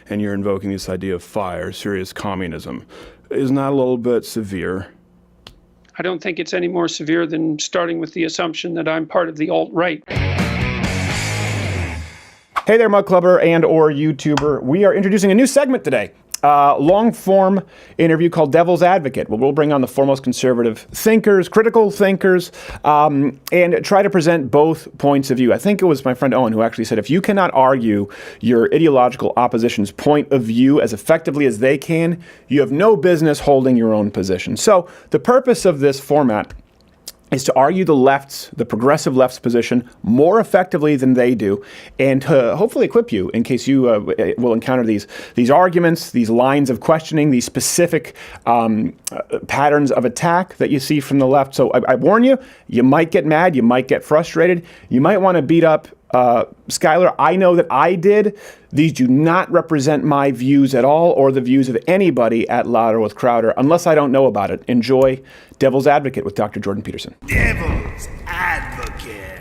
and you're invoking this idea of fire, serious communism. Isn't that a little bit severe? I don't think it's any more severe than starting with the assumption that I'm part of the alt-right. Hey there, Mug Clubber and or YouTuber. We are introducing a new segment today. Long-form interview called Devil's Advocate, where we'll bring on the foremost conservative thinkers, critical thinkers, and try to present both points of view. I think it was my friend Owen who actually said, if you cannot argue your ideological opposition's point of view as effectively as they can, you have no business holding your own position. So the purpose of this format is to argue the progressive left's position more effectively than they do, and to hopefully equip you in case you will encounter these arguments, these lines of questioning, these specific patterns of attack that you see from the left. So I warn you, you might get mad, you might get frustrated, you might want to beat up Skyler. I know that I did. These do not represent my views at all, or the views of anybody at Louder with Crowder, unless I don't know about it. Enjoy Devil's Advocate with Dr. Jordan Peterson. Devil's Advocate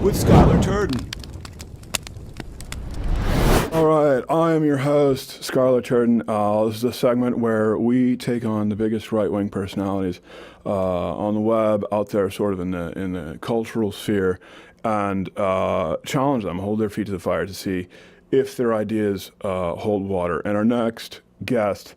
With Skyler Turden. All right, I am your host, Skyler Turden. This is a segment where we take on the biggest right-wing personalities on the web, out there sort of in the cultural sphere, and challenge them, hold their feet to the fire to see if their ideas hold water. And our next guest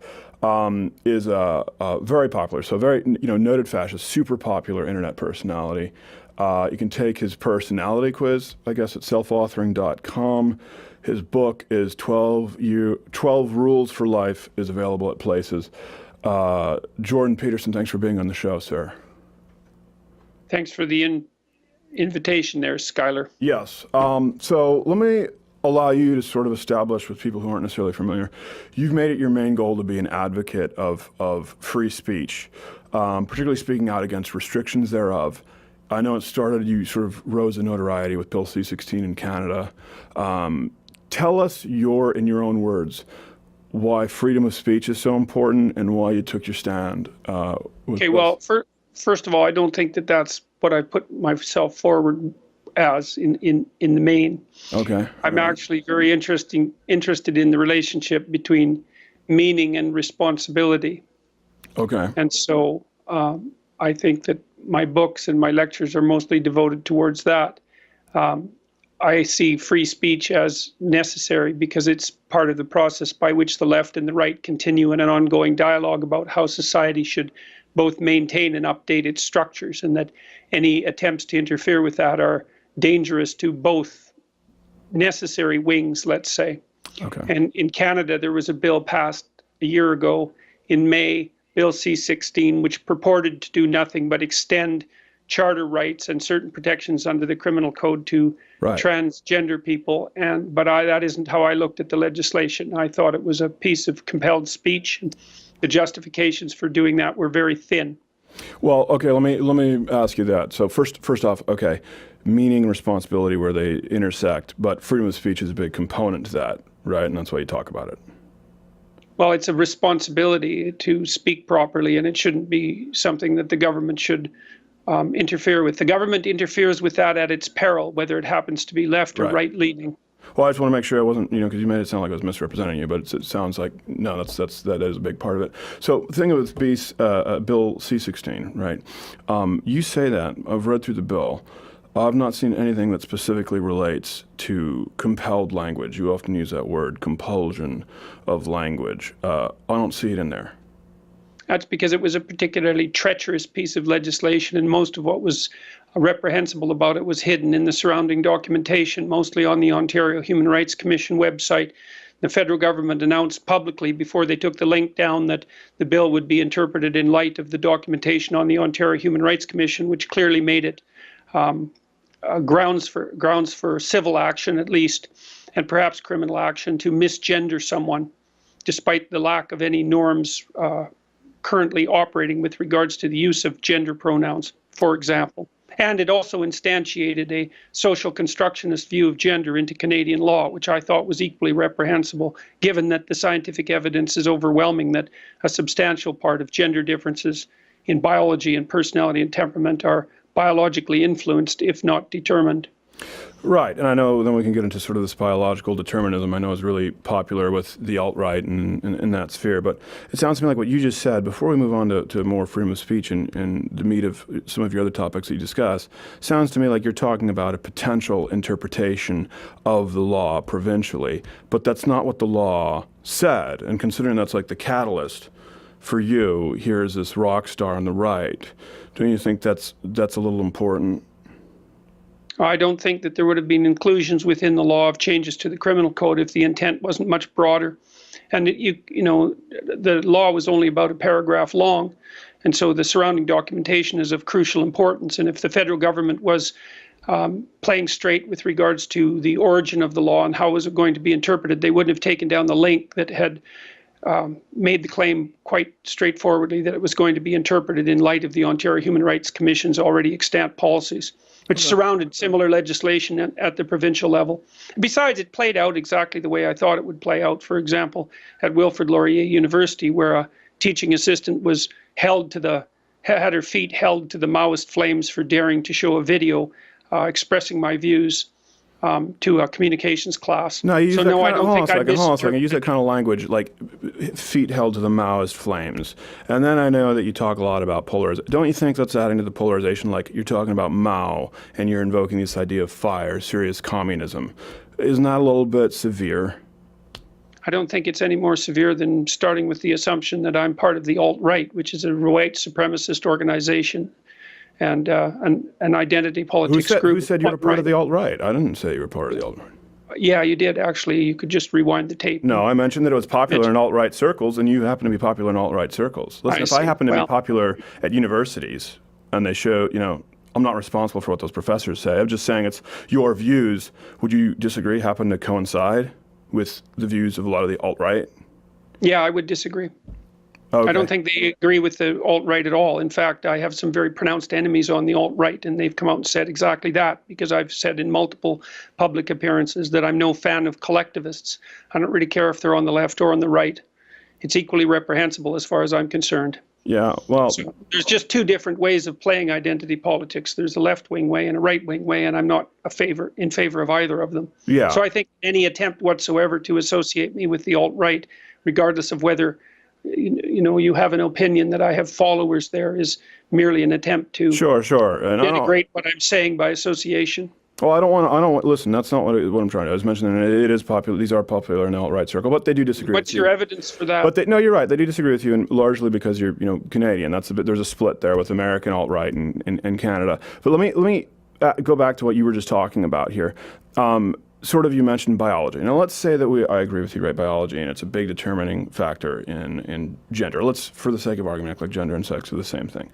is very popular, so very noted fascist, super popular internet personality. You can take his personality quiz, I guess, at selfauthoring.com. His book is 12 Rules for Life, is available at places. Jordan Peterson, thanks for being on the show, sir. Thanks for the invitation there, Skyler. Yes. So let me allow you to sort of establish with people who aren't necessarily familiar. You've made it your main goal to be an advocate of free speech, particularly speaking out against restrictions thereof. I know it started, you sort of rose in notoriety with Bill C-16 in Canada. Tell us in your own words, why freedom of speech is so important and why you took your stand. Okay, well, first of all, I don't think that that's what I put myself forward as in the main. Okay. I'm actually very interested in the relationship between meaning and responsibility. Okay. And so I think that my books and my lectures are mostly devoted towards that. I see free speech as necessary because it's part of the process by which the left and the right continue in an ongoing dialogue about how society should both maintain and update its structures, and that any attempts to interfere with that are dangerous to both necessary wings, let's say. Okay. And in Canada, there was a bill passed a year ago in May, Bill C-16, which purported to do nothing but extend charter rights and certain protections under the criminal code to transgender people. But that isn't how I looked at the legislation. I thought it was a piece of compelled speech. And the justifications for doing that were very thin. Well, okay, let me ask you that. So first off, okay, meaning and responsibility where they intersect, but freedom of speech is a big component to that, right? And that's why you talk about it. Well, it's a responsibility to speak properly, and it shouldn't be something that the government should interfere with. The government interferes with that at its peril, whether it happens to be left or right-leaning. Well, I just want to make sure I wasn't, because you made it sound like I was misrepresenting you, but it sounds like, no, that is a big part of it. So the thing with Bill C-16, right? You say that. I've read through the bill. I've not seen anything that specifically relates to compelled language. You often use that word, compulsion of language. I don't see it in there. That's because it was a particularly treacherous piece of legislation, and most of what was reprehensible about it was hidden in the surrounding documentation, mostly on the Ontario Human Rights Commission website. The federal government announced publicly before they took the link down that the bill would be interpreted in light of the documentation on the Ontario Human Rights Commission, which clearly made it grounds for civil action, at least, and perhaps criminal action to misgender someone, despite the lack of any norms currently operating with regards to the use of gender pronouns, for example. And it also instantiated a social constructionist view of gender into Canadian law, which I thought was equally reprehensible, given that the scientific evidence is overwhelming that a substantial part of gender differences in biology and personality and temperament are biologically influenced, if not determined. Right, and I know then we can get into sort of this biological determinism I know is really popular with the alt-right and in that sphere, but it sounds to me like what you just said, before we move on to more freedom of speech and the meat of some of your other topics that you discuss, sounds to me like you're talking about a potential interpretation of the law provincially, but that's not what the law said, and considering that's like the catalyst for you, here's this rock star on the right, don't you think that's a little important? I don't think that there would have been inclusions within the law of changes to the criminal code if the intent wasn't much broader. And the law was only about a paragraph long, and so the surrounding documentation is of crucial importance. And if the federal government was playing straight with regards to the origin of the law and how was it going to be interpreted, they wouldn't have taken down the link that had made the claim quite straightforwardly that it was going to be interpreted in light of the Ontario Human Rights Commission's already extant policies, which surrounded similar legislation at the provincial level. Besides, it played out exactly the way I thought it would play out. For example, at Wilfrid Laurier University, where a teaching assistant was had her feet held to the Maoist flames for daring to show a video expressing my views to a communications class. No, you use that I don't think I hold on a second. You use that kind of language like feet held to the Maoist flames. And then I know that you talk a lot about polarization. Don't you think that's adding to the polarization? Like you're talking about Mao and you're invoking this idea of fire, serious communism. Isn't that a little bit severe? I don't think it's any more severe than starting with the assumption that I'm part of the alt-right, which is a white supremacist organization and an identity politics group. Who said you were part of the alt-right? I didn't say you were part of the alt-right. Yeah, you did, actually. You could just rewind the tape. No, I mentioned that it was popular in alt-right circles, and you happen to be popular in alt-right circles. Listen, if I happen to be popular at universities, and they show, I'm not responsible for what those professors say. I'm just saying it's your views. Would you disagree happen to coincide with the views of a lot of the alt-right? Yeah, I would disagree. Okay. I don't think they agree with the alt-right at all. In fact, I have some very pronounced enemies on the alt-right, and they've come out and said exactly that, because I've said in multiple public appearances that I'm no fan of collectivists. I don't really care if they're on the left or on the right. It's equally reprehensible as far as I'm concerned. Yeah, well... So there's just two different ways of playing identity politics. There's a left-wing way and a right-wing way, and I'm not in favor of either of them. Yeah. So I think any attempt whatsoever to associate me with the alt-right, regardless of whether you have an opinion that I have followers there, is merely an attempt to Sure. And denigrate what I'm saying by association. Well, I don't want. Listen, that's not what I'm trying to. I was mentioning it is popular. These are popular in the alt-right circle, but they do disagree. What's your evidence for that? But no, you're right. They do disagree with you, and largely because you're Canadian. There's a split there with American alt-right and Canada. But let me go back to what you were just talking about here. Sort of, you mentioned biology. Now, let's say that I agree with you, right? Biology, and it's a big determining factor in gender. Let's, for the sake of argument, act like gender and sex are the same thing.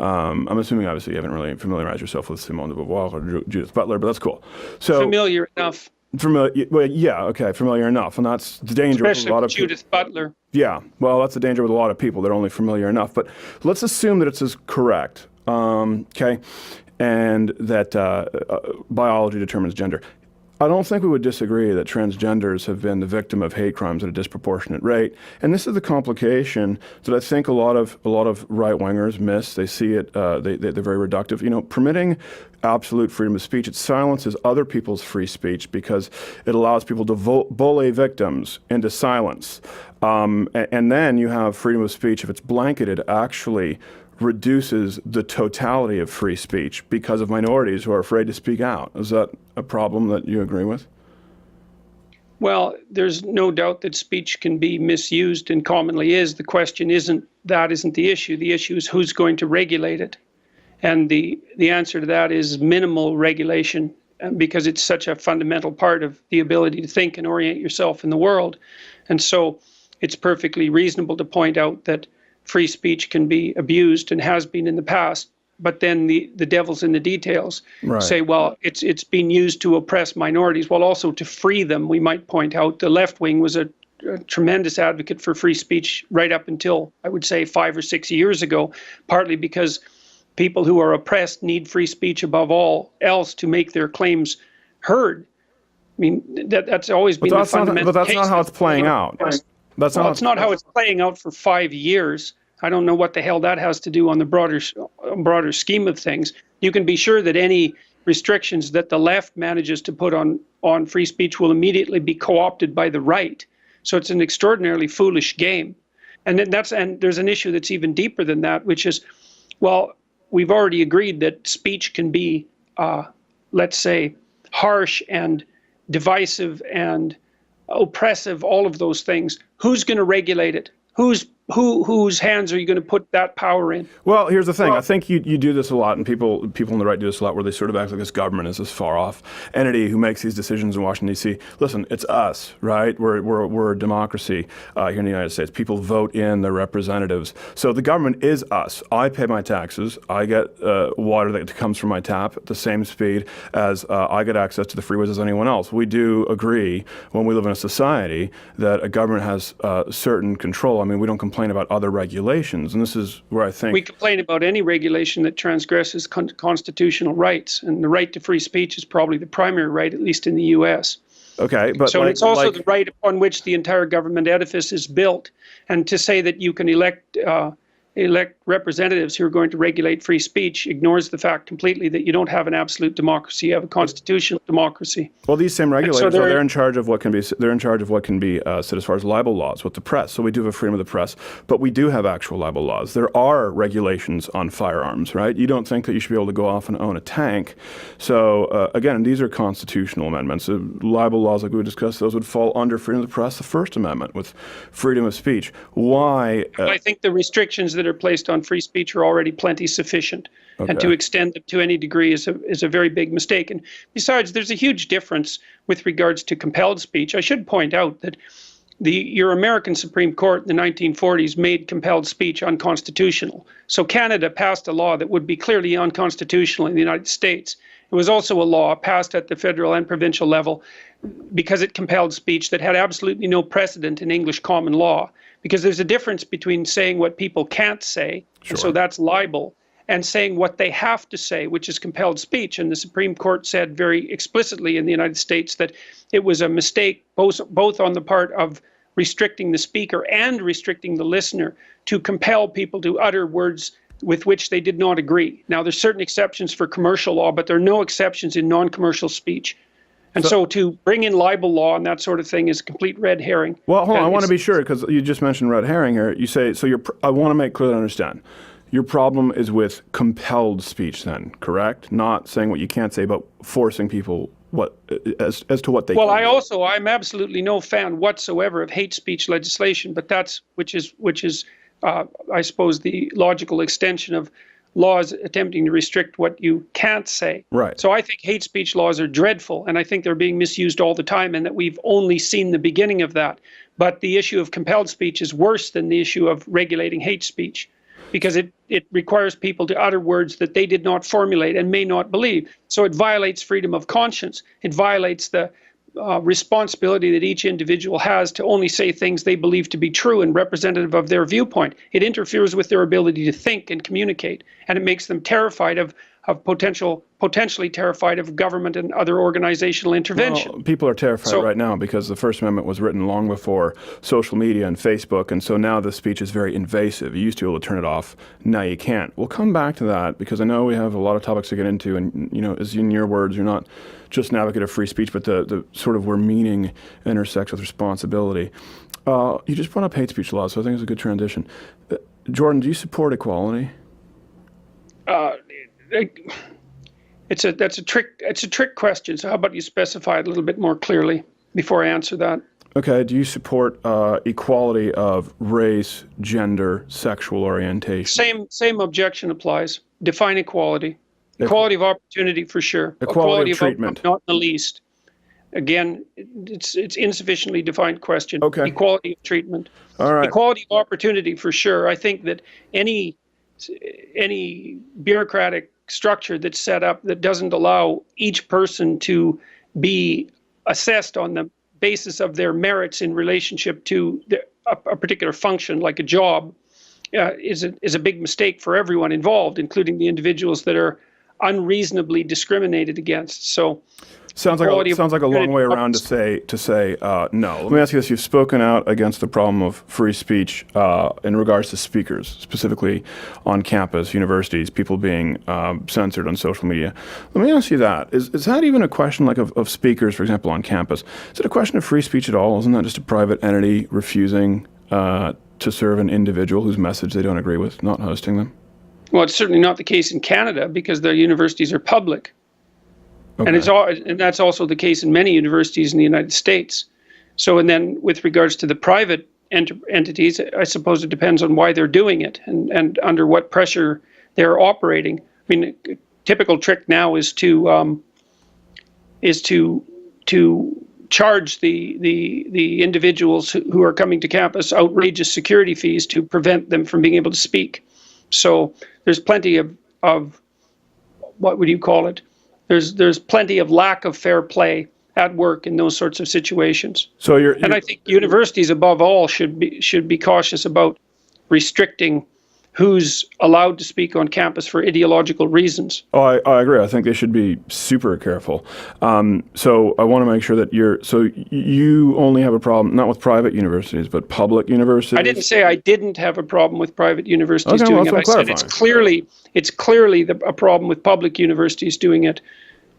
I'm assuming, obviously, you haven't really familiarized yourself with Simone de Beauvoir or Judith Butler, but that's cool. So familiar enough. Familiar enough, and that's the danger with a lot of Judith people. Butler. Yeah, well, that's the danger with a lot of people. They're only familiar enough. But let's assume that it's correct, okay, and that biology determines gender. I don't think we would disagree that transgenders have been the victim of hate crimes at a disproportionate rate, and this is the complication that I think a lot of right-wingers miss. They see it; they're very reductive. Permitting absolute freedom of speech, it silences other people's free speech because it allows people to bully victims into silence, and then you have freedom of speech if it's blanketed. Actually reduces the totality of free speech because of minorities who are afraid to speak out. Is that a problem that you agree with? Well, there's no doubt that speech can be misused and commonly is. The question isn't the issue. The issue is who's going to regulate it. And the answer to that is minimal regulation, because it's such a fundamental part of the ability to think and orient yourself in the world. And so it's perfectly reasonable to point out that free speech can be abused and has been in the past, but then the devil's in the details. Right. Say, well, it's been used to oppress minorities, well, also to free them. We might point out the left wing was a tremendous advocate for free speech right up until, I would say, 5 or 6 years ago, partly because people who are oppressed need free speech above all else to make their claims heard. I mean, that's always been the fundamental case. But that's not how it's playing out. It's not how it's playing out for 5 years. I don't know what the hell that has to do on the broader scheme of things. You can be sure that any restrictions that the left manages to put on free speech will immediately be co-opted by the right. So it's an extraordinarily foolish game. And then there's an issue that's even deeper than that, which is, well, we've already agreed that speech can be, let's say, harsh and divisive and oppressive, all of those things. Who's going to regulate it? Whose hands are you going to put that power in? Well, here's the thing. I think you do this a lot, and people on the right do this a lot, where they sort of act like this government is this far-off entity who makes these decisions in Washington, D.C. Listen, it's us, right? We're a democracy here in the United States. People vote in their representatives. So the government is us. I pay my taxes. I get water that comes from my tap at the same speed as I get access to the freeways as anyone else. We do agree, when we live in a society, that a government has certain control. I mean, we don't complain about other regulations, and this is where I think we complain about any regulation that transgresses constitutional rights, and the right to free speech is probably the primary right, at least in the U.S. Okay, but so it's also the right upon which the entire government edifice is built, and to say that you can elect representatives who are going to regulate free speech ignores the fact completely that you don't have an absolute democracy, you have a constitutional democracy. Well, these same regulators, they're in charge of what can be said as far as libel laws with the press. So we do have a freedom of the press, but we do have actual libel laws. There are regulations on firearms, right? You don't think that you should be able to go off and own a tank. So again, these are constitutional amendments. Libel laws, like we discussed, those would fall under freedom of the press, the First Amendment, with freedom of speech. Why? I think the restrictions that are placed on free speech are already plenty sufficient. Okay. And to extend them to any degree is a very big mistake. And besides, there's a huge difference with regards to compelled speech. I should point out that your American Supreme Court in the 1940s made compelled speech unconstitutional. So Canada passed a law that would be clearly unconstitutional in the United States. It was also a law passed at the federal and provincial level because it compelled speech that had absolutely no precedent in English common law. Because there's a difference between saying what people can't say, sure, and so that's libel, and saying what they have to say, which is compelled speech. And the Supreme Court said very explicitly in the United States that it was a mistake both on the part of restricting the speaker and restricting the listener to compel people to utter words with which they did not agree. Now, there's certain exceptions for commercial law, but there are no exceptions in non-commercial speech. And so to bring in libel law and that sort of thing is a complete red herring. Well, hold on. I want to be sure, because you just mentioned red herring here. You say, so I want to make clear that I understand. Your problem is with compelled speech then, correct? Not saying what you can't say, but forcing people as to what they can. Well, I'm absolutely no fan whatsoever of hate speech legislation, but which is I suppose the logical extension of laws attempting to restrict what you can't say. Right. So I think hate speech laws are dreadful, and I think they're being misused all the time, and that we've only seen the beginning of that. But the issue of compelled speech is worse than the issue of regulating hate speech, because it requires people to utter words that they did not formulate and may not believe. So it violates freedom of conscience. It violates the responsibility that each individual has to only say things they believe to be true and representative of their viewpoint. It interferes with their ability to think and communicate, and it makes them terrified of potentially terrified of government and other organizational intervention. Well, people are terrified right now because the First Amendment was written long before social media and Facebook, and so now the speech is very invasive. You used to be able to turn it off. Now you can't. We'll come back to that because I know we have a lot of topics to get into, and as in your words, you're not just an advocate of free speech, but the sort of where meaning intersects with responsibility. You just brought up hate speech laws, so I think it's a good transition. Jordan, do you support equality? It's a trick question. So how about you specify it a little bit more clearly before I answer that? Okay. Do you support equality of race, gender, sexual orientation? Same objection applies. Define equality. Equality of opportunity for sure. Equality of treatment. Not in the least. Again, it's insufficiently defined question. Okay. Equality of treatment. All right. Equality of opportunity for sure. I think that any bureaucratic structure that's set up that doesn't allow each person to be assessed on the basis of their merits in relationship to a particular function, like a job, is a big mistake for everyone involved, including the individuals that are unreasonably discriminated against. So Sounds like a long way around to say no. Let me ask you this: you've spoken out against the problem of free speech in regards to speakers, specifically on campus, universities, people being censored on social media. Let me ask you that: is that even a question like of speakers, for example, on campus? Is it a question of free speech at all? Isn't that just a private entity refusing to serve an individual whose message they don't agree with, not hosting them? Well, it's certainly not the case in Canada because the universities are public. Okay. And that's also the case in many universities in the United States. So, and then with regards to the private entities, I suppose it depends on why they're doing it and under what pressure they're operating. I mean, a typical trick now is to charge the individuals who are coming to campus outrageous security fees to prevent them from being able to speak. So there's plenty of what would you call it? There's plenty of lack of fair play at work in those sorts of situations. So I think universities above all should be cautious about restricting who's allowed to speak on campus for ideological reasons. Oh, I agree. I think they should be super careful. So I want to make sure that you only have a problem, not with private universities, but public universities? I didn't say I didn't have a problem with private universities Okay, doing well, it. I that's what I'm said it's clearly a problem with public universities doing it.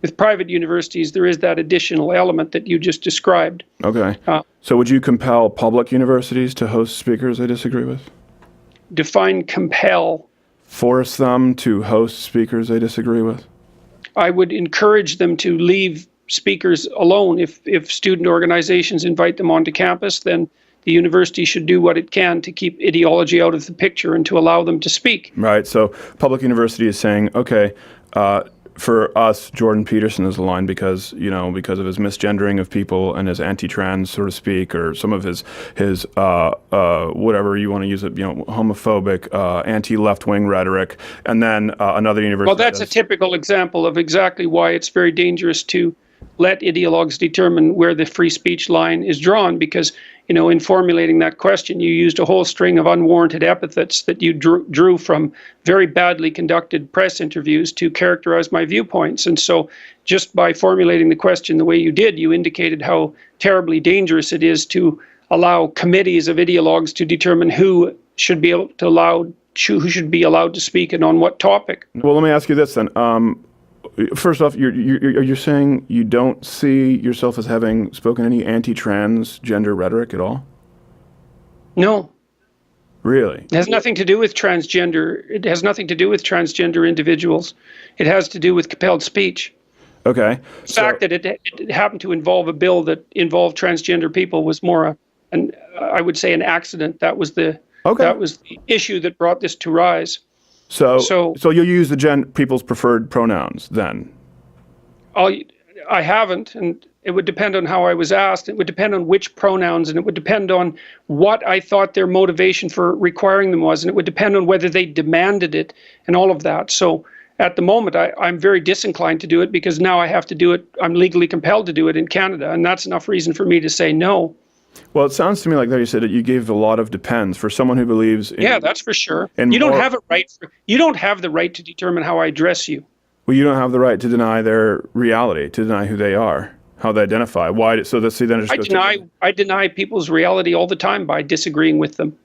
With private universities, there is that additional element that you just described. Okay. So would you compel public universities to host speakers they disagree with? Define compel. Force them to host speakers they disagree with? I would encourage them to leave speakers alone. If student organizations invite them onto campus, then the university should do what it can to keep ideology out of the picture and to allow them to speak. Right. So public university is saying, okay, for us, Jordan Peterson is aligned because of his misgendering of people and his anti-trans, so to speak, or some of his whatever you want to use it, homophobic, anti-left-wing rhetoric, and then another university. Well, that's a typical example of exactly why it's very dangerous to let ideologues determine where the free speech line is drawn, because in formulating that question, you used a whole string of unwarranted epithets that you drew from very badly conducted press interviews to characterize my viewpoints. And so just by formulating the question the way you did, you indicated how terribly dangerous it is to allow committees of ideologues to determine who should be allowed to speak and on what topic. Well, let me ask you this then. First off, you're saying you don't see yourself as having spoken any anti-transgender rhetoric at all? No. Really? It has nothing to do with transgender. It has nothing to do with transgender individuals. It has to do with compelled speech. Okay. The fact that it happened to involve a bill that involved transgender people was more I would say an accident. That was the issue that brought this to rise. So you'll use the people's preferred pronouns then? I haven't, and it would depend on how I was asked. It would depend on which pronouns, and it would depend on what I thought their motivation for requiring them was, and it would depend on whether they demanded it and all of that. So at the moment, I'm very disinclined to do it because now I have to do it. I'm legally compelled to do it in Canada, and that's enough reason for me to say no. Well, it sounds to me like that you said that you gave a lot of depends for someone who believes in... Yeah, that's for sure. You don't have the right to determine how I address you. Well, you don't have the right to deny their reality, to deny who they are, how they identify. Why? So then it just I deny people's reality all the time by disagreeing with them.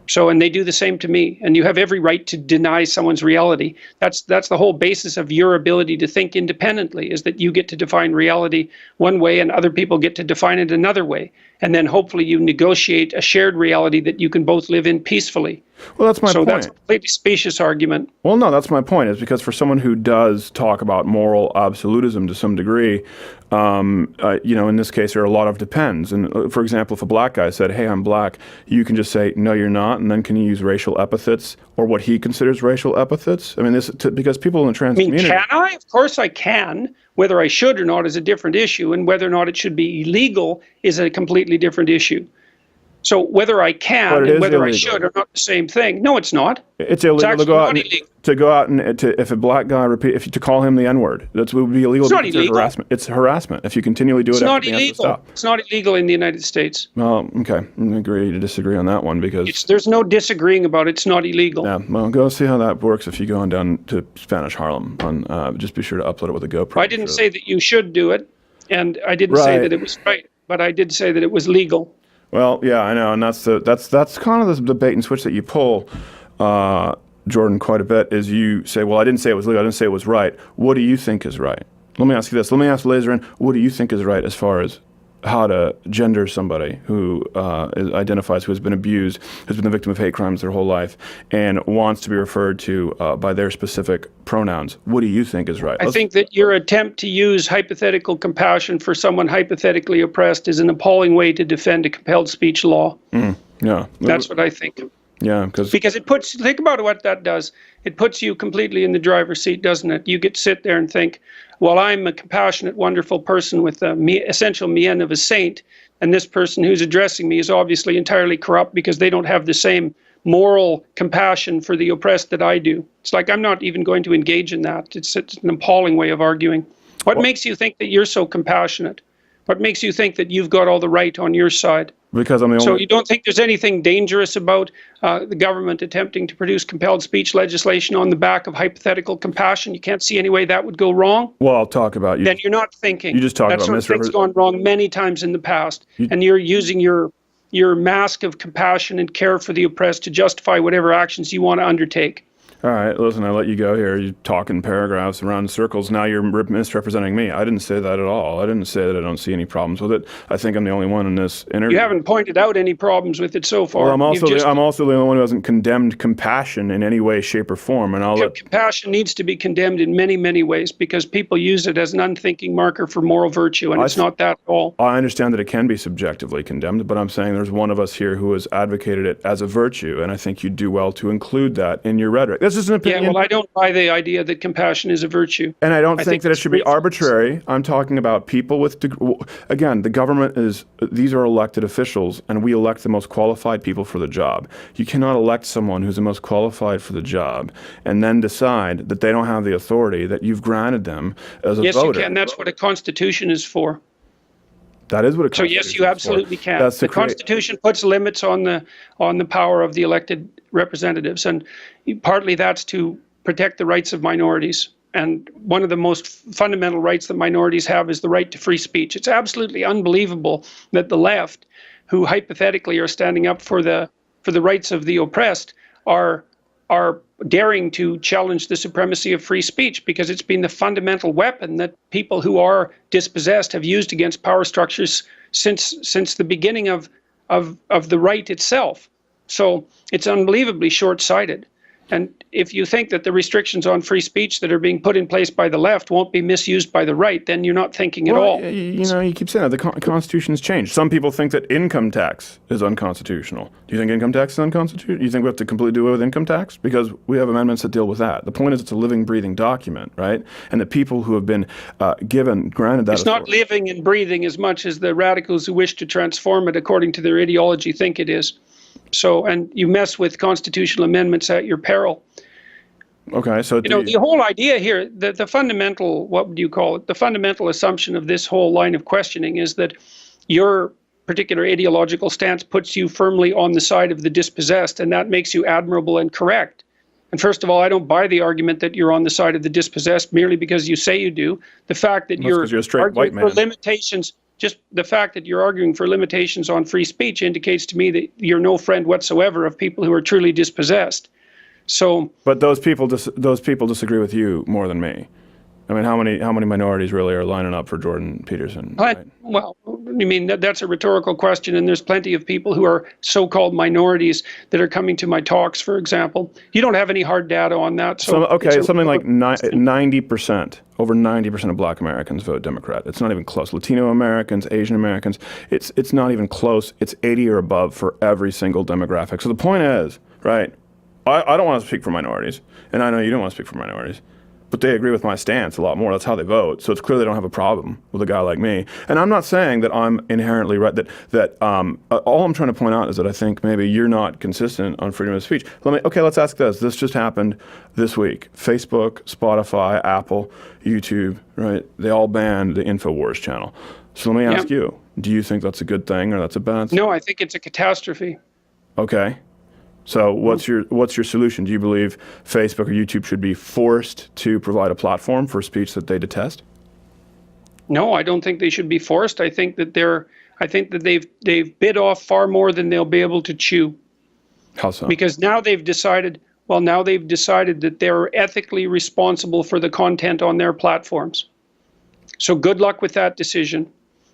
So, and they do the same to me. And you have every right to deny someone's reality. That's the whole basis of your ability to think independently, is that you get to define reality one way and other people get to define it another way. And then hopefully you negotiate a shared reality that you can both live in peacefully. Well, that's my point. So that's a completely specious argument. Well, no, that's my point, is because for someone who does talk about moral absolutism to some degree, in this case, there are a lot of depends. And for example, if a black guy said, hey, I'm black, you can just say, no, you're not. And then can you use racial epithets or what he considers racial epithets? I mean, because people in the trans community... Can I? Of course I can. Whether I should or not is a different issue, and whether or not it should be illegal is a completely different issue. So whether I can and whether illegal. I should are not the same thing. No, it's not. It's illegal to go out and if a black guy to call him the N-word, that would be illegal. It's not illegal. Harassment. It's harassment. If you continually do it, it's not illegal. It's not illegal in the United States. Well, okay, I agree to disagree on that one because there's no disagreeing about it. It's not illegal. Yeah, well, go see how that works if you go on down to Spanish Harlem. Just be sure to upload it with a GoPro. I didn't say that you should do it. And I didn't say Right. that it was right, but I did say that it was legal. Well, yeah, I know, and that's kind of the bait and switch that you pull, Jordan, quite a bit. Is you say, well, I didn't say it was legal, I didn't say it was right. What do you think is right? Let me ask you this. Let me ask Laserin, what do you think is right as far as how to gender somebody who identifies, who has been abused, has been the victim of hate crimes their whole life, and wants to be referred to by their specific pronouns? What do you think is right? I think that your attempt to use hypothetical compassion for someone hypothetically oppressed is an appalling way to defend a compelled speech law. Yeah. That's what I think. Yeah, Because it puts, think about what that does. It puts you completely in the driver's seat, doesn't it? You get to sit there and think, well, I'm a compassionate, wonderful person with the essential mien of a saint, and this person who's addressing me is obviously entirely corrupt because they don't have the same moral compassion for the oppressed that I do. It's like, I'm not even going to engage in that. It's an appalling way of arguing. What makes you think that you're so compassionate? What makes you think that you've got all the right on your side? because I'm the only. So you don't think there's anything dangerous about the government attempting to produce compelled speech legislation on the back of hypothetical compassion? You can't see any way that would go wrong? Well, I'll talk about you. Then you're not thinking. You just talked that about sort of thing's gone wrong many times in the past, and you're using your mask of compassion and care for the oppressed to justify whatever actions you want to undertake. All right, listen, I let you go here. You talk in paragraphs around in circles. Now you're misrepresenting me. I didn't say that at all. I didn't say that I don't see any problems with it. I think I'm the only one in this interview. You haven't pointed out any problems with it so far. Well, I'm also the only one who hasn't condemned compassion in any way, shape, or form. And compassion needs to be condemned in many, many ways because people use it as an unthinking marker for moral virtue, and it's not that at all. I understand that it can be subjectively condemned, but I'm saying there's one of us here who has advocated it as a virtue, and I think you do well to include that in your rhetoric. This is an opinion. Yeah, well, I don't buy the idea that compassion is a virtue. And I don't think that it should be arbitrary. I'm talking about people with, again, the government these are elected officials, and we elect the most qualified people for the job. You cannot elect someone who's the most qualified for the job and then decide that they don't have the authority that you've granted them as a voter. Yes, you can. That's what a constitution is for. That is what a constitution is for. So yes, you absolutely can. The Constitution puts limits on the power of the elected representatives, and partly that's to protect the rights of minorities. And one of the most fundamental rights that minorities have is the right to free speech. It's absolutely unbelievable that the left, who hypothetically are standing up for the rights of the oppressed, are daring to challenge the supremacy of free speech, because it's been the fundamental weapon that people who are dispossessed have used against power structures since the beginning of the right itself. So it's unbelievably short-sighted. And if you think that the restrictions on free speech that are being put in place by the left won't be misused by the right, then you're not thinking at all. You keep saying that. The Constitution's changed. Some people think that income tax is unconstitutional. Do you think income tax is unconstitutional? Do you think we have to completely do away with income tax? Because we have amendments that deal with that. The point is it's a living, breathing document, right? And the people who have been granted that It's not living and breathing as much as the radicals who wish to transform it according to their ideology think it is. So, and you mess with constitutional amendments at your peril. Okay, so the whole idea here, the fundamental, what would you call it? The fundamental assumption of this whole line of questioning is that your particular ideological stance puts you firmly on the side of the dispossessed, and that makes you admirable and correct. And first of all, I don't buy the argument that you're on the side of the dispossessed merely because you say you do. The fact that you're a straight white man. For limitations. Just the fact that you're arguing for limitations on free speech indicates to me that you're no friend whatsoever of people who are truly dispossessed. So, but those people disagree with you more than me. I mean, how many minorities really are lining up for Jordan Peterson? Right? Well, I mean, that's a rhetorical question, and there's plenty of people who are so-called minorities that are coming to my talks, for example. You don't have any hard data on that. So something like 90%, over 90% of Black Americans vote Democrat. It's not even close. Latino Americans, Asian Americans, it's not even close. It's 80 or above for every single demographic. So the point is, right, I don't want to speak for minorities, and I know you don't want to speak for minorities, but they agree with my stance a lot more. That's how they vote. So it's clear they don't have a problem with a guy like me. And I'm not saying that I'm inherently right. All I'm trying to point out is that I think maybe you're not consistent on freedom of speech. Let's ask this. This just happened this week. Facebook, Spotify, Apple, YouTube, right? They all banned the InfoWars channel. So let me ask you, do you think that's a good thing or that's a bad thing? No, I think it's a catastrophe. Okay. So what's your solution? Do you believe Facebook or YouTube should be forced to provide a platform for speech that they detest? No, I don't think they should be forced. I think that they've bit off far more than they'll be able to chew. How so? Because now they've decided that they're ethically responsible for the content on their platforms. So good luck with that decision,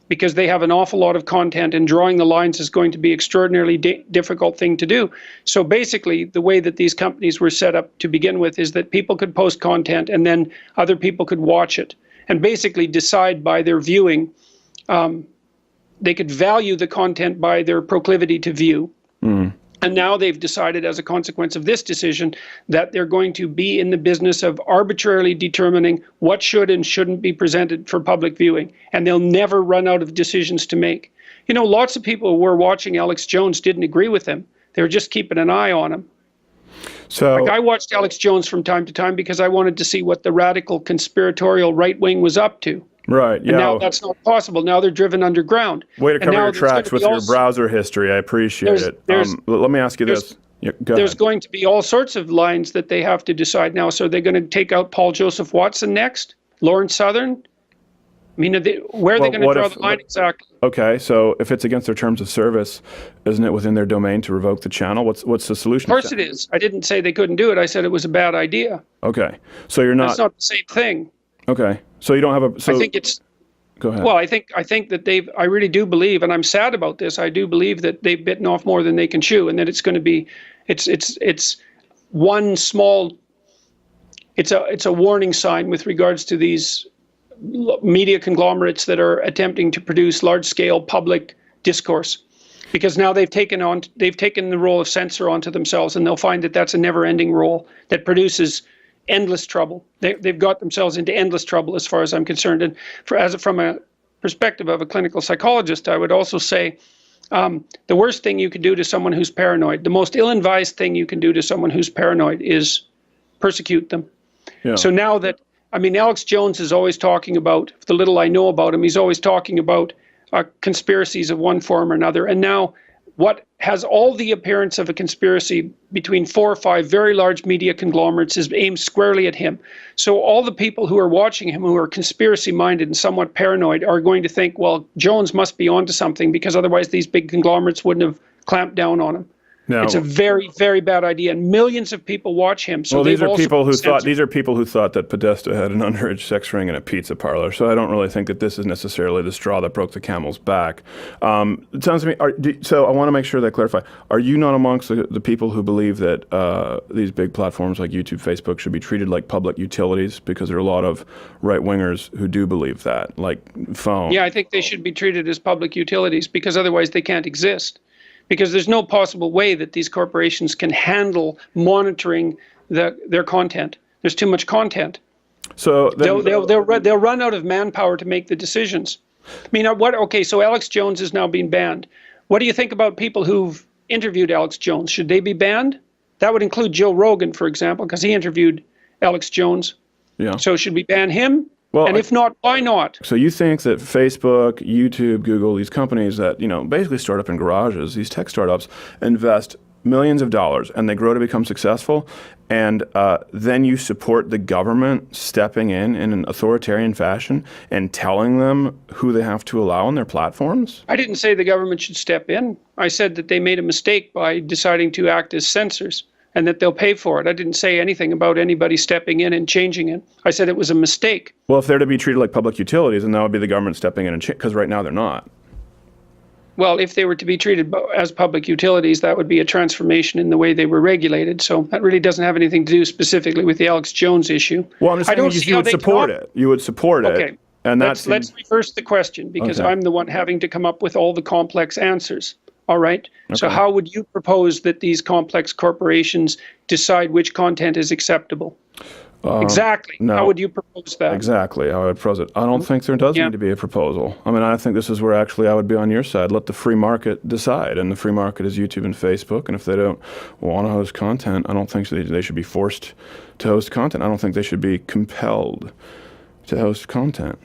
because they have an awful lot of content, and drawing the lines is going to be extraordinarily difficult thing to do. So basically, the way that these companies were set up to begin with is that people could post content and then other people could watch it and basically decide by their viewing. They could value the content by their proclivity to view. And now they've decided, as a consequence of this decision, that they're going to be in the business of arbitrarily determining what should and shouldn't be presented for public viewing. And they'll never run out of decisions to make. You know, lots of people who were watching Alex Jones didn't agree with him. They were just keeping an eye on him. So Like, I watched Alex Jones from time to time because I wanted to see what the radical conspiratorial right wing was up to. right, And now that's not possible. Now they're driven underground. way to And cover now your there's gonna tracks be with your also- browser history. I appreciate it. Let me ask you this. Yeah, go There's ahead. going to be all sorts of lines that they have to decide now. So they're going to take out Paul Joseph Watson next, Lawrence Southern. I mean, where are they going to draw the line exactly? Okay, so if it's against their terms of service, isn't it within their domain to revoke the channel? What's the solution? Of course it is. I didn't say they couldn't do it. I said it was a bad idea. Okay, so you're not. That's not the same thing. Okay, so you don't have a. So I think it's. Go ahead. Well, I think that I really do believe, and I'm sad about this. I do believe that they've bitten off more than they can chew, and that it's going to be, it's one small. It's a warning sign with regards to these media conglomerates that are attempting to produce large-scale public discourse, because now they've taken the role of censor onto themselves, and they'll find that that's a never-ending role that produces endless trouble. They've got themselves into endless trouble, as far as I'm concerned. And from a perspective of a clinical psychologist, I would also say the worst thing you can do to someone who's paranoid, the most ill-advised thing you can do to someone who's paranoid, is persecute them. Yeah. So now that, I mean, Alex Jones is always talking about, the little I know about him, he's always talking about conspiracies of one form or another. And now what has all the appearance of a conspiracy between 4 or 5 very large media conglomerates is aimed squarely at him. So all the people who are watching him, who are conspiracy-minded and somewhat paranoid, are going to think, well, Jones must be onto something, because otherwise these big conglomerates wouldn't have clamped down on him. No. It's a very, very bad idea, and millions of people watch him. So Well, these are people who censored. thought that Podesta had an underage sex ring in a pizza parlor. So I don't really think that this is necessarily the straw that broke the camel's back. It sounds to me. So I want to make sure that I clarify. Are you not amongst the people who believe that these big platforms like YouTube, Facebook should be treated like public utilities? Because there are a lot of right wingers who do believe that, like phone. Yeah, I think they should be treated as public utilities, because otherwise they can't exist. Because there's no possible way that these corporations can handle monitoring their content. There's too much content. So then, They'll run out of manpower to make the decisions. I mean, okay, so Alex Jones is now being banned. What do you think about people who've interviewed Alex Jones? Should they be banned? That would include Joe Rogan, for example, because he interviewed Alex Jones. yeah. So should we ban him? Well, And if not, why not? So you think that Facebook, YouTube, Google, these companies that, basically start up in garages, these tech startups, invest millions of dollars and they grow to become successful, and then you support the government stepping in an authoritarian fashion and telling them who they have to allow on their platforms? I didn't say the government should step in. I said that they made a mistake by deciding to act as censors, and that they'll pay for it. I didn't say anything about anybody stepping in and changing it. I said it was a mistake. Well, if they're to be treated like public utilities, then that would be the government stepping in, because right now they're not. Well, if they were to be treated as public utilities, that would be a transformation in the way they were regulated. So that really doesn't have anything to do specifically with the Alex Jones issue. Well, I'm just saying you would support it. You would support it. Okay. And let's reverse the question, because Okay. I'm the one having to come up with all the complex answers. All right. So Okay. how would you propose that these complex corporations decide which content is acceptable? Exactly. no. How would you propose that? Exactly. I would propose it. I don't think there does Yeah. need to be a proposal. I mean, I think this is where actually I would be on your side. Let the free market decide. And the free market is YouTube and Facebook. And if they don't want to host content, I don't think they should be forced to host content. I don't think they should be compelled to host content.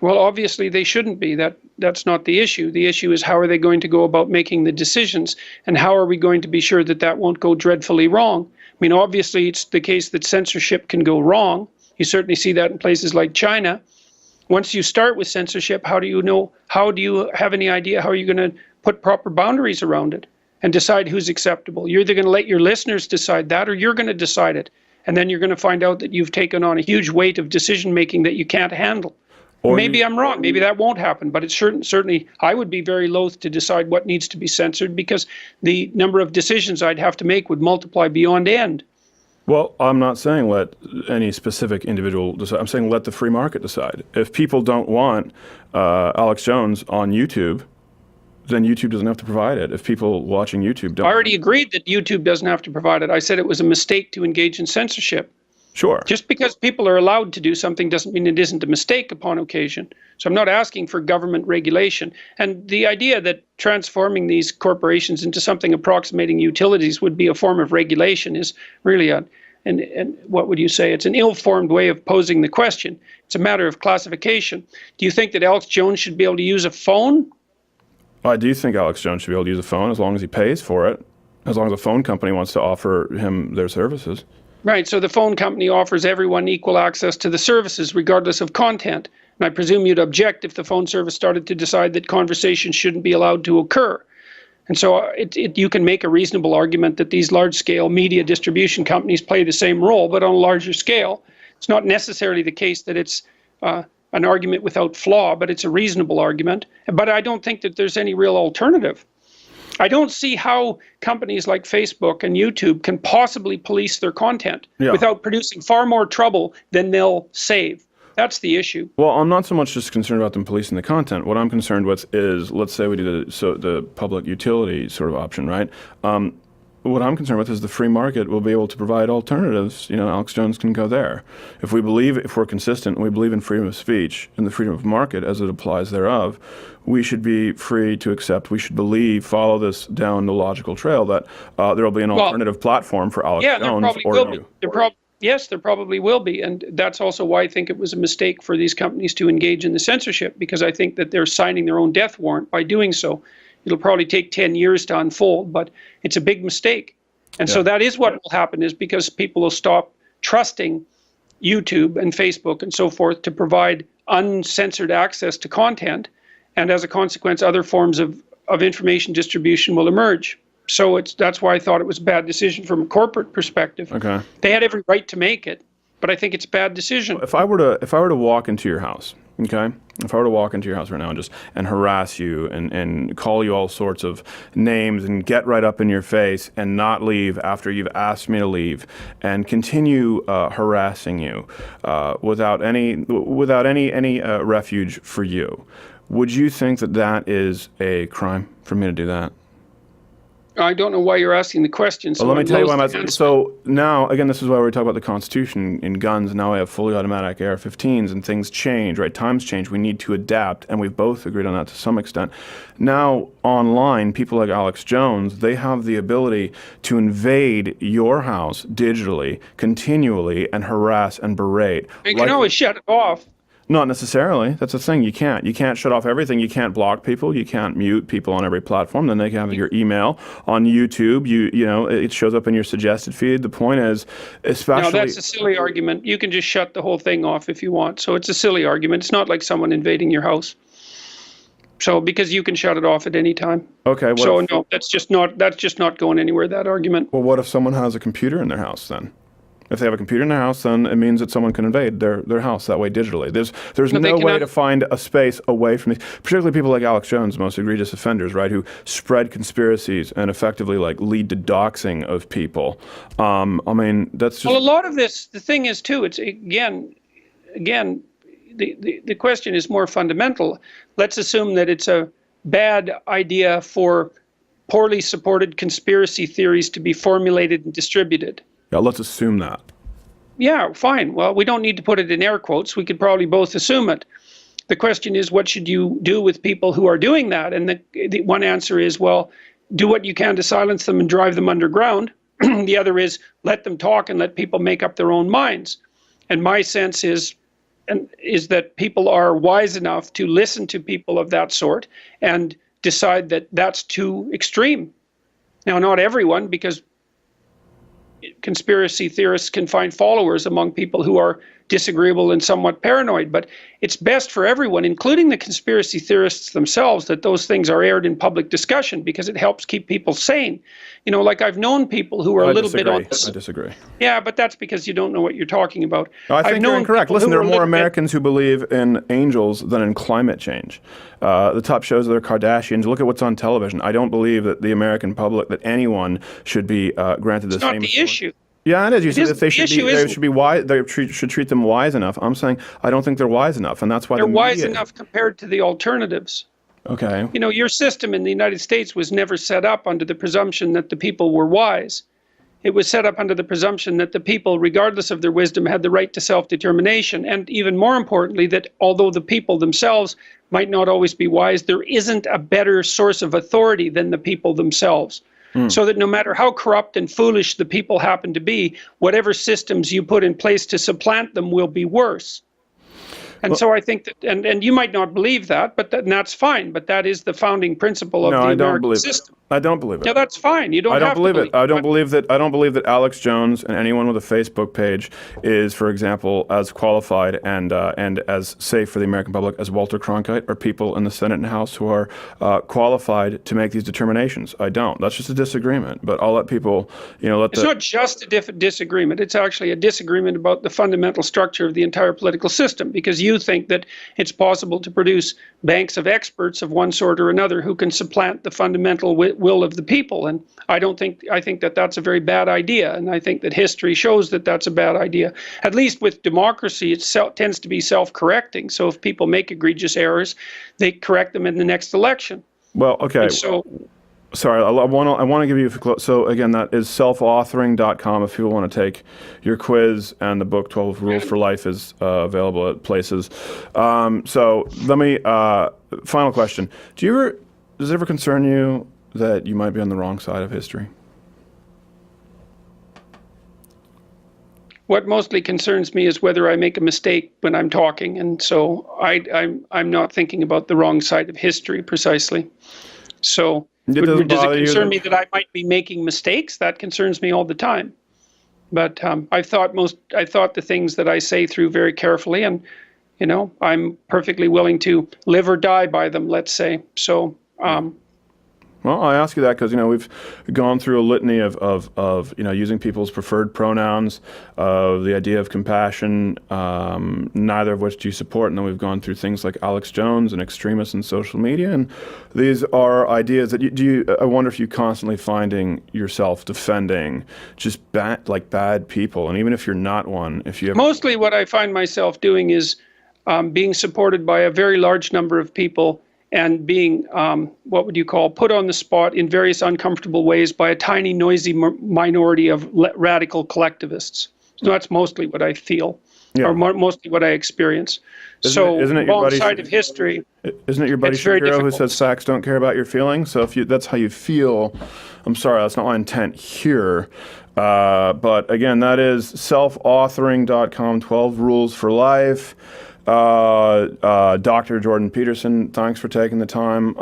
Well, obviously they shouldn't be. That's not the issue. The issue is, how are they going to go about making the decisions, and how are we going to be sure that that won't go dreadfully wrong? I mean, obviously it's the case that censorship can go wrong. You certainly see that in places like China. Once you start with censorship, how do you have any idea how you're going to put proper boundaries around it and decide who's acceptable? You're either going to let your listeners decide that, or you're going to decide it. And then you're going to find out that you've taken on a huge weight of decision making that you can't handle. Or maybe I'm wrong. Maybe that won't happen. But it's certainly, I would be very loath to decide what needs to be censored, because the number of decisions I'd have to make would multiply beyond end. Well, I'm not saying let any specific individual decide. I'm saying let the free market decide. If people don't want Alex Jones on YouTube, then YouTube doesn't have to provide it. If people watching YouTube don't. I already agreed that YouTube doesn't have to provide it. I said it was a mistake to engage in censorship. Sure. Just because people are allowed to do something doesn't mean it isn't a mistake upon occasion. So I'm not asking for government regulation. And the idea that transforming these corporations into something approximating utilities would be a form of regulation is really and what would you say? It's an ill-formed way of posing the question. It's a matter of classification. Do you think that Alex Jones should be able to use a phone? I do think Alex Jones should be able to use a phone as long as he pays for it, as long as a phone company wants to offer him their services. Right, so the phone company offers everyone equal access to the services regardless of content. And I presume you'd object if the phone service started to decide that conversations shouldn't be allowed to occur. And so you can make a reasonable argument that these large-scale media distribution companies play the same role, but on a larger scale. It's not necessarily the case that it's an argument without flaw, but it's a reasonable argument. But I don't think that there's any real alternative. I don't see how companies like Facebook and YouTube can possibly police their content without producing far more trouble than they'll save. That's the issue. Well, I'm not so much just concerned about them policing the content. What I'm concerned with is, let's say we do the public utility sort of option, right? What I'm concerned with is the free market will be able to provide alternatives. You know, Alex Jones can go there. If we're consistent, and we believe in freedom of speech and the freedom of market as it applies thereof, we should be free to accept, we should follow this down the logical trail that there will be an alternative platform for Alex Jones or you. Yes, there probably will be. And that's also why I think it was a mistake for these companies to engage in the censorship, because I think that they're signing their own death warrant by doing so. It'll probably take 10 years to unfold, but it's a big mistake. And so that is what will happen, is because people will stop trusting YouTube and Facebook and so forth to provide uncensored access to content. And as a consequence, other forms of information distribution will emerge. So that's why I thought it was a bad decision from a corporate perspective. Okay. They had every right to make it, but I think it's a bad decision. If I were to walk into your house, okay? If I were to walk into your house right now and harass you and call you all sorts of names and get right up in your face and not leave after you've asked me to leave and continue harassing you without any refuge for you, would you think that is a crime for me to do that? I don't know why you're asking the question. So well, let me tell you why I'm asking. So now, again, this is why we're talking about the Constitution and guns. Now we have fully automatic AR-15s and things change, right? Times change. We need to adapt, and we've both agreed on that to some extent. Now, online, people like Alex Jones, they have the ability to invade your house digitally, continually, and harass and berate. You can always shut it off. Not necessarily. That's the thing. You can't shut off everything. You can't block people. You can't mute people on every platform. Then they can have your email on YouTube. You know, it shows up in your suggested feed. The point is, especially... No, that's a silly argument. You can just shut the whole thing off if you want. So it's a silly argument. It's not like someone invading your house. So because you can shut it off at any time. Okay. No, that's just not going anywhere, that argument. Well, what if someone has a computer in their house then? If they have a computer in their house, then it means that someone can invade their house that way digitally. There's no way to find a space away from these, particularly people like Alex Jones, most egregious offenders, right, who spread conspiracies and effectively lead to doxing of people. I mean, that's just... Well, a lot of this, the thing is too, it's again, the question is more fundamental. Let's assume that it's a bad idea for poorly supported conspiracy theories to be formulated and distributed. Yeah, let's assume that. Yeah, fine. Well, we don't need to put it in air quotes. We could probably both assume it. The question is, what should you do with people who are doing that? And the one answer is, well, do what you can to silence them and drive them underground. The other is, let them talk and let people make up their own minds. And my sense is that people are wise enough to listen to people of that sort and decide that that's too extreme. Now, not everyone, because conspiracy theorists can find followers among people who are disagreeable and somewhat paranoid. But it's best for everyone, including the conspiracy theorists themselves, that those things are aired in public discussion, because it helps keep people sane. You know, like I've known people who are a little bit on this. I disagree. Yeah, but that's because you don't know what you're talking about. No, I think you're incorrect. Listen, there are more Americans who who believe in angels than in climate change. The top shows are the Kardashians. Look at what's on television. I don't believe that the American public, that anyone should be granted the same. It's not the issue. Yeah, it is. You said that they issue should be wise. They should treat them wise enough. I'm saying I don't think they're wise enough, and that's why they're wise enough compared to the alternatives. Okay. You know, your system in the United States was never set up under the presumption that the people were wise. It was set up under the presumption that the people, regardless of their wisdom, had the right to self-determination. And even more importantly, that although the people themselves might not always be wise, there isn't a better source of authority than the people themselves. So that no matter how corrupt and foolish the people happen to be, whatever systems you put in place to supplant them will be worse. And so I think that, and you might not believe that, but that's fine. But that is the founding principle of the American system. I don't believe it. No, that's fine. You don't have to believe it. I don't believe that. I don't believe that Alex Jones and anyone with a Facebook page is, for example, as qualified and as safe for the American public as Walter Cronkite or people in the Senate and House who are qualified to make these determinations. I don't. That's just a disagreement. But I'll let people, It's not just a disagreement. It's actually a disagreement about the fundamental structure of the entire political system, because you think that it's possible to produce banks of experts of one sort or another who can supplant the fundamental will of the people. And I think that that's a very bad idea. And I think that history shows that that's a bad idea. At least with democracy, it tends to be self-correcting. So if people make egregious errors, they correct them in the next election. Well, okay. And so, sorry, I want to give you a so again, that is selfauthoring.com if people want to take your quiz, and the book 12 Rules for Life is available at places. So let me final question. Does it ever concern you that you might be on the wrong side of history? What mostly concerns me is whether I make a mistake when I'm talking, and so I'm not thinking about the wrong side of history precisely. So does it concern me that I might be making mistakes? That concerns me all the time. But I thought the things that I say through very carefully, and I'm perfectly willing to live or die by them, let's say. So. Well, I ask you that because we've gone through a litany of using people's preferred pronouns, the idea of compassion, neither of which do you support, and then we've gone through things like Alex Jones and extremists in social media, and these are ideas that I wonder if you constantly finding yourself defending just bad people, and even if you're not one, if you mostly what I find myself doing is being supported by a very large number of people, and being, what would you call, put on the spot in various uncomfortable ways by a tiny, noisy minority of radical collectivists. So that's mostly what I feel, or mostly what I experience. Isn't it wrong side of history. Isn't it your buddy Shapiro who says facts don't care about your feelings? So if that's how you feel, I'm sorry, that's not my intent here. But again, that is selfauthoring.com, 12 Rules for Life. Dr. Jordan Peterson, thanks for taking the time.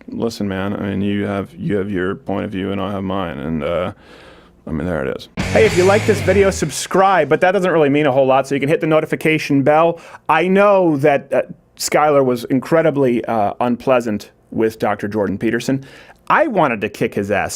Listen, man, I mean, you have your point of view and I have mine, and there it is. Hey, if you like this video, subscribe, but that doesn't really mean a whole lot, so you can hit the notification bell. I know that Skyler was incredibly unpleasant with Dr. Jordan Peterson. I wanted to kick his ass.